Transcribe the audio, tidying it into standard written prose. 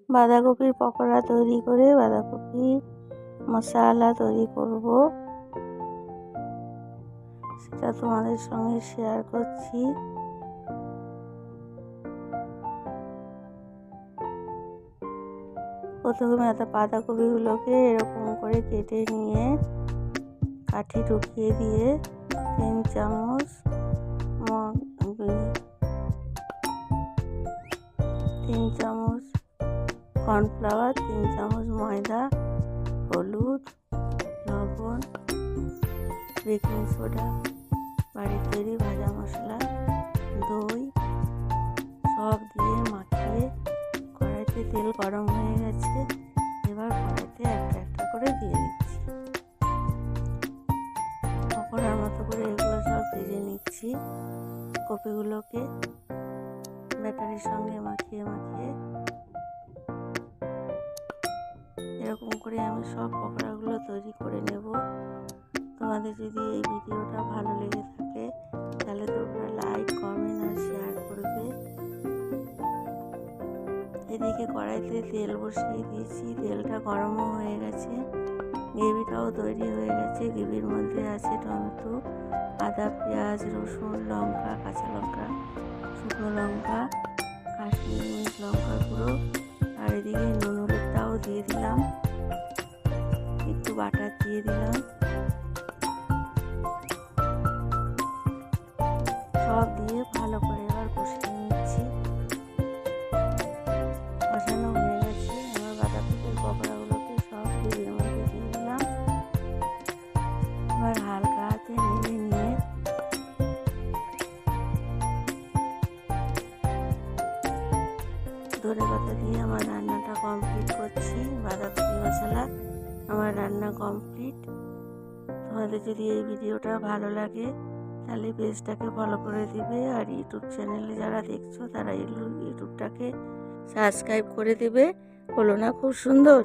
বাঁধাকপির পকোড়া তৈরি করে বাঁধাকপি মশলা তৈরি করব, সেটা তোমাদের সঙ্গে শেয়ার করছি। প্রথমে বাঁধাকপিগুলোকে এরকম করে কেটে নিয়ে কাঠি ঢুকিয়ে দিয়ে 3 চামচ কর্নফ্লাওয়ার, 3 চামচ ময়দা, হলুদ, লবণ, বেকিং সোডা, বাড়ির তৈরি ভাজা মশলা, দই সব দিয়ে মাখিয়ে কড়াইতে তেল গরম হয়ে গেছে। এবার কড়াইতে একটা একটা করে দিয়ে দিচ্ছি। পকোড়ার মতো করে এগুলো সব ভেজে নিচ্ছি। কপিগুলোকে ব্যাটারির সঙ্গে মাখিয়ে এরকম করে আমি সব পকোড়াগুলো তৈরি করে নেব। তোমাদের যদি এই ভিডিওটা ভালো লেগে থাকে তাহলে তোমরা লাইক, কমেন্ট আর শেয়ার করবে। এদিকে কড়াইতে তেল বসিয়ে দিয়েছি, তেলটা গরমও হয়ে গেছে। গ্রেভিটাও তৈরি হয়ে গেছে। গ্রেভির মধ্যে আছে টমেটো, আদা, পেঁয়াজ, রসুন, লঙ্কা, কাঁচা লঙ্কা, শুকনো লঙ্কা, কাশ্মীরি মির্চ, লঙ্কা গুঁড়ো, আর এদিকে নুন হলুদটাও দিয়ে দিলাম, একটু বাটার দিয়ে দিলাম। সব দিয়ে ভালো করে এবার কষিয়ে নিচ্ছি। কষানো হয়ে গেছে। আমার বাঁধাকপির পকোড়াগুলোকে সব গ্রেভির মধ্যে দিয়ে দিলাম। এবার হালকা হাতে নেড়ে নিয়ে ধনেপাতা দিয়ে আমার রান্নাটা কমপ্লিট করছি। বাঁধাকপি মশলা আমার রান্না কমপ্লিট। তোমাদের যদি এই ভিডিওটা ভালো লাগে তাহলে পেজটাকে ফলো করে দিবে, আর ইউটিউব চ্যানেলে যারা দেখছো তারা ইউটিউবটাকে সাবস্ক্রাইব করে দেবে। হলো না খুব সুন্দর?